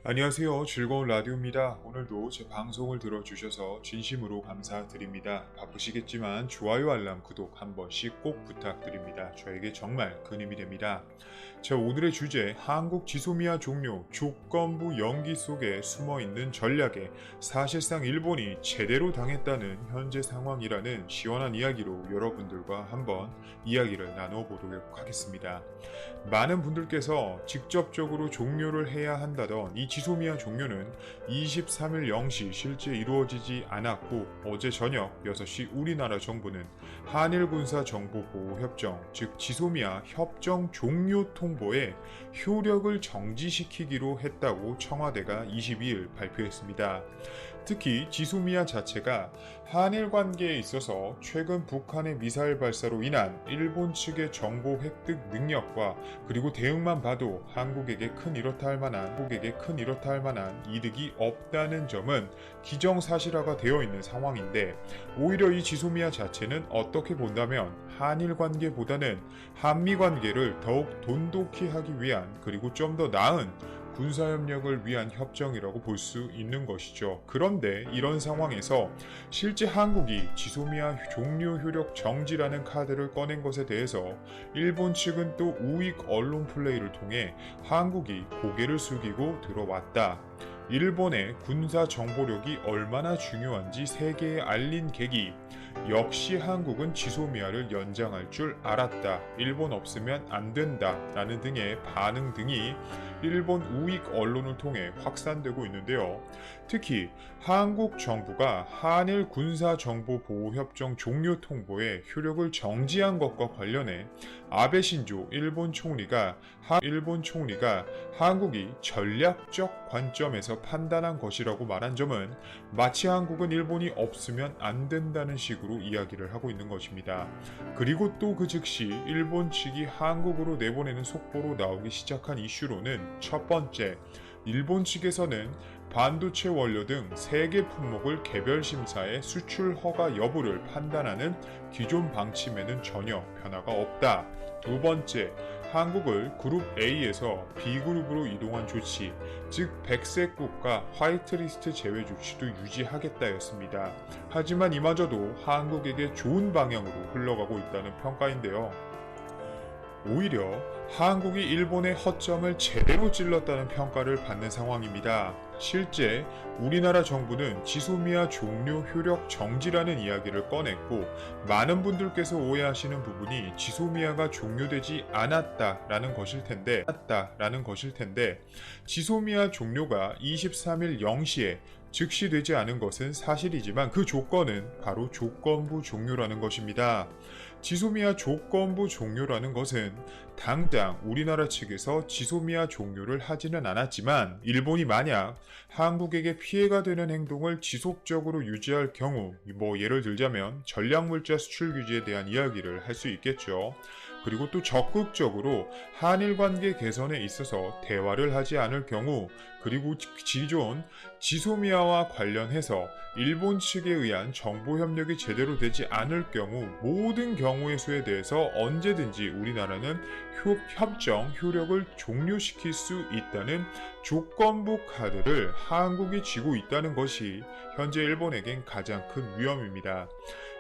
안녕하세요. 즐거운 라디오입니다. 오늘도 제 방송을 들어주셔서 진심으로 감사드립니다. 바쁘시겠지만 좋아요, 알람, 구독 한 번씩 꼭 부탁드립니다. 저에게 정말 큰 힘이 됩니다. 자, 오늘의 주제, 한국 지소미아 종료 조건부 연기 속에 숨어있는 전략에 사실상 일본이 제대로 당했다는 현재 상황이라는 시원한 이야기로 여러분들과 한번 이야기를 나눠보도록 하겠습니다. 많은 분들께서 직접적으로 종료를 해야 한다던 이 지소미아 종료는 23일 0시 실제 이루어지지 않았고, 어제 저녁 6시 우리나라 정부는 한일 군사 정보 보호 협정, 즉 지소미아 협정 종료 통보에 효력을 정지시키기로 했다고 청와대가 22일 발표했습니다. 특히 지소미아 자체가 한일 관계에 있어서 최근 북한의 미사일 발사로 인한 일본 측의 정보 획득 능력과 그리고 대응만 봐도 한국에게 큰 이렇다 할 만한 이득이 없다는 점은 기정사실화가 되어 있는 상황인데, 오히려 이 지소미아 자체는 어떻게 본다면 한일 관계보다는 한미 관계를 더욱 돈독히 하기 위한, 그리고 좀 더 나은 군사협력을 위한 협정이라고 볼 수 있는 것이죠. 그런데 이런 상황에서 실제 한국이 지소미아 종료 효력 정지라는 카드를 꺼낸 것에 대해서 일본 측은 또 우익 언론 플레이를 통해 한국이 고개를 숙이고 들어왔다. 일본의 군사 정보력이 얼마나 중요한지 세계에 알린 계기. 역시 한국은 지소미아를 연장할 줄 알았다. 일본 없으면 안 된다. 라는 등의 반응 등이 일본 우익 언론을 통해 확산되고 있는데요. 특히 한국 정부가 한일 군사정보보호협정 종료 통보에 효력을 정지한 것과 관련해 아베 신조 일본 총리가 한국이 전략적 관점에서 판단한 것이라고 말한 점은 마치 한국은 일본이 없으면 안 된다는 식으로 이야기를 하고 있는 것입니다. 그리고 또 그 즉시 일본 측이 한국으로 내보내는 속보로 나오기 시작한 이슈로는 첫 번째, 일본 측에서는 반도체 원료 등 3개 품목을 개별 심사해 수출 허가 여부를 판단하는 기존 방침에는 전혀 변화가 없다. 두 번째, 한국을 그룹 A에서 B그룹으로 이동한 조치, 즉 백색 국가 화이트리스트 제외 조치도 유지하겠다였습니다. 하지만 이마저도 한국에게 좋은 방향으로 흘러가고 있다는 평가인데요. 오히려 한국이 일본의 허점을 제대로 찔렀다는 평가를 받는 상황입니다. 실제 우리나라 정부는 지소미아 종료 효력 정지라는 이야기를 꺼냈고, 많은 분들께서 오해하시는 부분이 지소미아가 종료되지 않았다라는 것일 텐데 지소미아 종료가 23일 0시에 즉시 되지 않은 것은 사실이지만 그 조건은 바로 조건부 종료라는 것입니다. 지소미아 조건부 종료라는 것은 당장 우리나라 측에서 지소미아 종료를 하지는 않았지만, 일본이 만약 한국에게 피해가 되는 행동을 지속적으로 유지할 경우, 예를 들자면 전략물자 수출 규제에 대한 이야기를 할 수 있겠죠. 그리고 또 적극적으로 한일 관계 개선에 있어서 대화를 하지 않을 경우, 그리고 기존 지소미아와 관련해서 일본 측에 의한 정보 협력이 제대로 되지 않을 경우, 모든 경우의 수에 대해서 언제든지 우리나라는 협정 효력을 종료시킬 수 있다는 조건부 카드를 한국이 쥐고 있다는 것이 현재 일본에겐 가장 큰 위험입니다.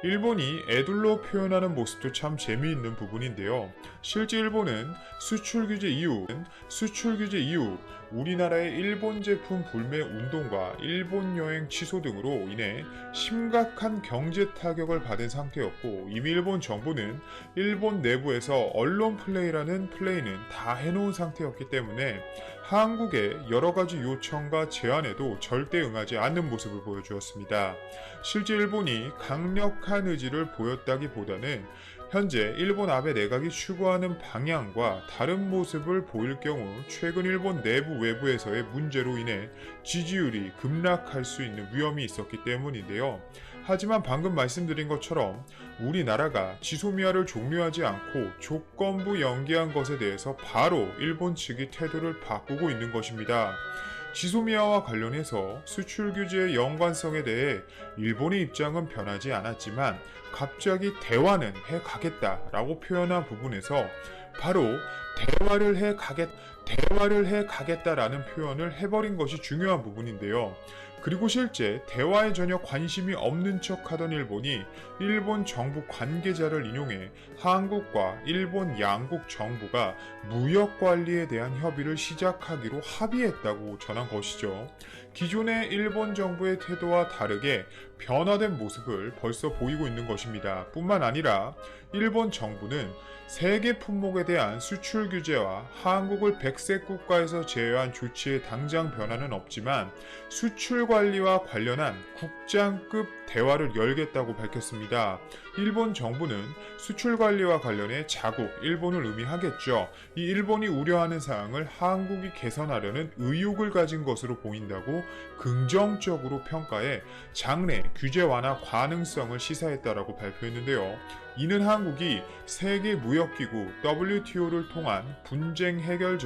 일본이 애둘러 표현하는 모습도 참 재미있는 부분인데요. 실제 일본은 수출 규제 이후 우리나라의 일본 제품 불매 운동과 일본 여행 취소 등으로 인해 심각한 경제 타격을 받은 상태였고, 이미 일본 정부는 일본 내부에서 언론 플레이는 다 해놓은 상태였기 때문에 한국의 여러가지 요청과 제안에도 절대 응하지 않는 모습을 보여주었습니다. 실제 일본이 강력한 의지를 보였다기보다는 현재 일본 아베 내각이 추구하는 방향과 다른 모습을 보일 경우 최근 일본 내부 외부에서의 문제로 인해 지지율이 급락할 수 있는 위험이 있었기 때문인데요. 하지만 방금 말씀드린 것처럼 우리나라가 지소미아를 종료하지 않고 조건부 연기한 것에 대해서 바로 일본 측이 태도를 바꾸고 있는 것입니다. 지소미아와 관련해서 수출 규제의 연관성에 대해 일본의 입장은 변하지 않았지만 갑자기 대화는 해가겠다라고 표현한 부분에서 바로 대화를 해 가겠다라는 표현을 해버린 것이 중요한 부분인데요. 그리고 실제 대화에 전혀 관심이 없는 척하던 일본이 일본 정부 관계자를 인용해 한국과 일본 양국 정부가 무역 관리에 대한 협의를 시작하기로 합의했다고 전한 것이죠. 기존의 일본 정부의 태도와 다르게 변화된 모습을 벌써 보이고 있는 것입니다. 뿐만 아니라 일본 정부는 세계 품목에 대한 수출 규제와 한국을 백색 국가에서 제외한 조치에 당장 변화는 없지만 수출 관리와 관련한 국장급 대화를 열겠다고 밝혔습니다. 일본 정부는 수출 관리와 관련해 자국 일본을 의미하겠죠. 이 일본이 우려하는 사항을 한국이 개선하려는 의욕을 가진 것으로 보인다고 긍정적으로 평가해 장래 규제 완화 가능성을 시사했다라고 발표했는데요. 이는 한국이 세계무역기구 WTO를 통한 분쟁 해결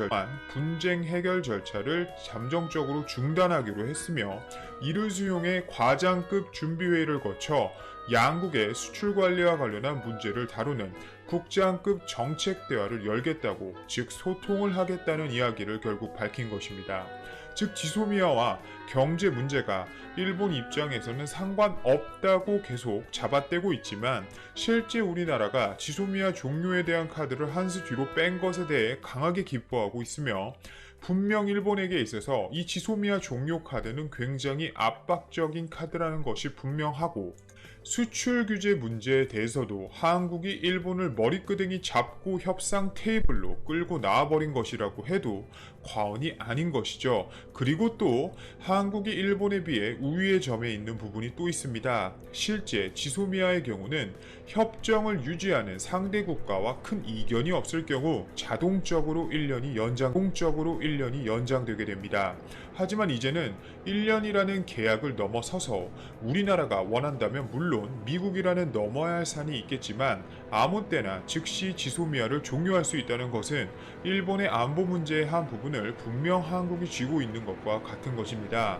절차를 잠정적으로 중단하기로 했으며 이를 수용해 과장급 준비회의를 거쳐 양국의 수출 관리와 관련한 문제를 다루는 국장급 정책 대화를 열겠다고, 즉 소통을 하겠다는 이야기를 결국 밝힌 것입니다. 즉 지소미아와 경제 문제가 일본 입장에서는 상관없다고 계속 잡아떼고 있지만 실제 우리나라가 지소미아 종료에 대한 카드를 한 수 뒤로 뺀 것에 대해 강하게 기뻐하고 있으며 분명 일본에게 있어서 이 지소미아 종료 카드는 굉장히 압박적인 카드라는 것이 분명하고 수출 규제 문제에 대해서도 한국이 일본을 머리끄댕이 잡고 협상 테이블로 끌고 나와버린 것이라고 해도 과언이 아닌 것이죠. 그리고 또 한국이 일본에 비해 우위의 점에 있는 부분이 또 있습니다. 실제 지소미아의 경우는 협정을 유지하는 상대 국가와 큰 이견이 없을 경우 자동적으로 1년이 연장되게 됩니다. 하지만 이제는 1년이라는 계약을 넘어서서 우리나라가 원한다면 물론 미국이라는 넘어야 할 산이 있겠지만 아무 때나 즉시 지소미아를 종료할 수 있다는 것은 일본의 안보 문제의 한 부분을 분명 한국이 쥐고 있는 것과 같은 것입니다.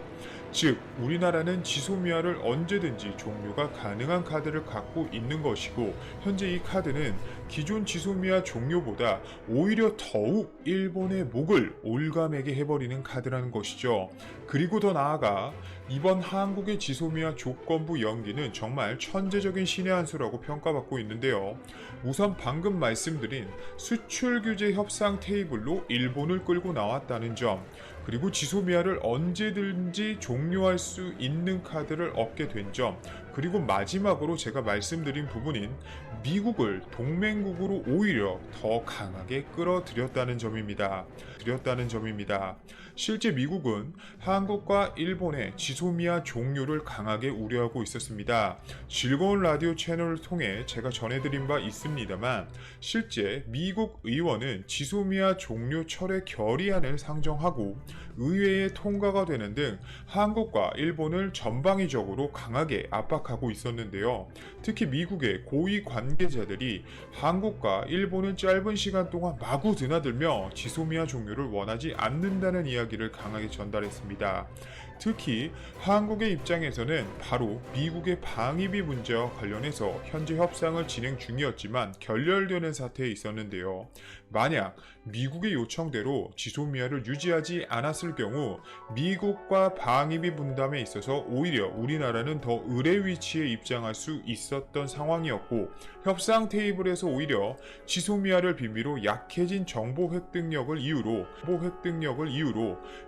즉 우리나라는 지소미아를 언제든지 종료가 가능한 카드를 갖고 있는 것이고 현재 이 카드는 기존 지소미아 종료보다 오히려 더욱 일본의 목을 올가매게 해버리는 카드라는 것이죠. 그리고 더 나아가 이번 한국의 지소미아 조건부 연기는 정말 천재적인 신의 한 수라고 평가받고 있는데요. 우선 방금 말씀드린 수출 규제 협상 테이블로 일본을 끌고 나왔다는 점, 그리고 지소미아를 언제든지 종료할 수 있는 카드를 얻게 된 점, 그리고 마지막으로 제가 말씀드린 부분인 미국을 동맹국으로 오히려 더 강하게 끌어들였다는 점입니다. 실제 미국은 한국과 일본의 지소미아 종료를 강하게 우려하고 있었습니다. 즐거운 라디오 채널을 통해 제가 전해드린 바 있습니다만 실제 미국 의원은 지소미아 종료 철회 결의안을 상정하고 의회에 통과가 되는 등 한국과 일본을 전방위적으로 강하게 압박하고 있었는데요. 특히 미국의 고위 관계자들이 한국과 일본은 짧은 시간 동안 마구 드나들며 지소미아 종료를 원하지 않는다는 이야기를 강하게 전달했습니다. 특히 한국의 입장에서는 바로 미국의 방위비 문제와 관련해서 현재 협상을 진행 중이었지만 결렬되는 사태에 있었는데요. 만약 미국의 요청대로 지소미아를 유지하지 않았을 경우 미국과 방위비 분담에 있어서 오히려 우리나라는 더 의뢰 위치에 입장할 수 있었던 상황이었고 협상 테이블에서 오히려 지소미아를 빌미로 약해진 정보 획득력을 이유로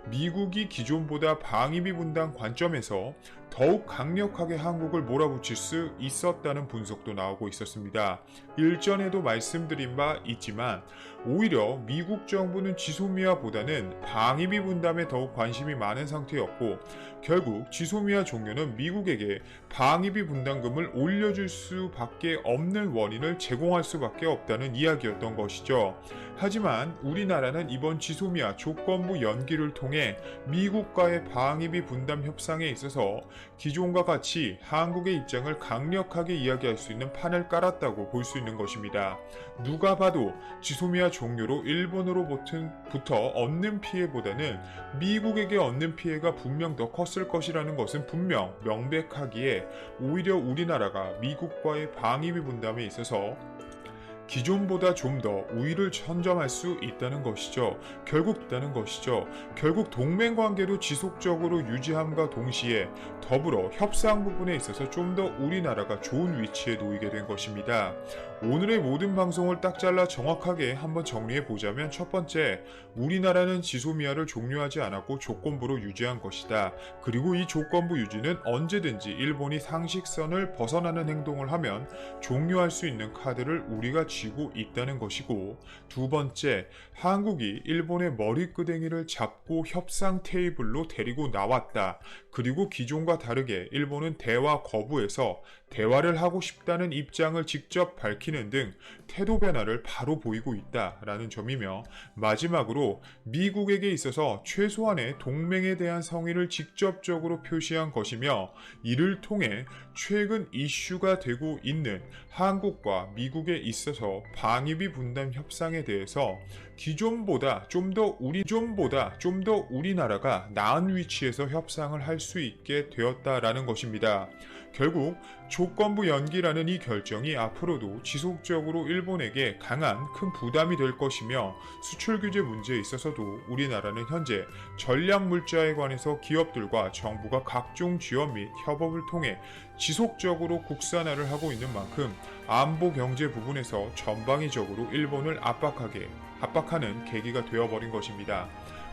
미국이 기존보다 방위비 분담 관점에서 더욱 강력하게 한국을 몰아붙일 수 있었다는 분석도 나오고 있었습니다. 일전에도 말씀드린 바 있지만 오히려 미국 정부는 지소미아보다는 방위비 분담에 더욱 관심이 많은 상태였고 결국 지소미아 종료는 미국에게 방위비 분담금을 올려줄 수밖에 없는 원인을 제공할 수밖에 없다는 이야기였던 것이죠. 하지만 우리나라는 이번 지소미아 조건부 연기를 통해 미국과의 방위비 분담 협상에 있어서 기존과 같이 한국의 입장을 강력하게 이야기할 수 있는 판을 깔았다고 볼 수 있는 것입니다. 누가 봐도 지소미아 종료로 일본으로부터 얻는 피해보다는 미국에게 얻는 피해가 분명 더 컸을 것이라는 것은 분명 명백하기에 오히려 우리나라가 미국과의 방위비 분담에 있어서 기존보다 좀 더 우위를 선점할 수 있다는 것이죠. 결국 동맹 관계도 지속적으로 유지함과 동시에 더불어 협상 부분에 있어서 좀 더 우리나라가 좋은 위치에 놓이게 된 것입니다. 오늘의 모든 방송을 딱 잘라 정확하게 한번 정리해 보자면, 첫 번째, 우리나라는 지소미아를 종료하지 않았고 조건부로 유지한 것이다. 그리고 이 조건부 유지는 언제든지 일본이 상식선을 벗어나는 행동을 하면 종료할 수 있는 카드를 우리가 쥐고 있다는 것이고, 두 번째, 한국이 일본의 머리끄댕이를 잡고 협상 테이블로 데리고 나왔다. 그리고 기존과 다르게 일본은 대화 거부해서 대화를 하고 싶다는 입장을 직접 밝히는 등 태도 변화를 바로 보이고 있다라는 점이며, 마지막으로 미국에게 있어서 최소한의 동맹에 대한 성의를 직접적으로 표시한 것이며, 이를 통해 최근 이슈가 되고 있는 한국과 미국에 있어서 방위비 분담 협상에 대해서 기존보다 좀 더 우리나라가 나은 위치에서 협상을 할 수 있게 되었다라는 것입니다. 결국 조건부 연기라는 이 결정이 앞으로도 지속적으로 일본에게 강한 큰 부담이 될 것이며, 수출 규제 문제에 있어서도 우리나라는 현재 전략 물자에 관해서 기업들과 정부가 각종 지원 및 협업을 통해 지속적으로 국산화를 하고 있는 만큼 안보 경제 부분에서 전방위적으로 일본을 압박하는 계기가 되어버린 것입니다.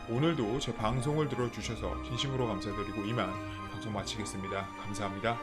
오늘도 제 방송을 들어주셔서 진심으로 감사드리고 이만 방송 마치겠습니다. 감사합니다.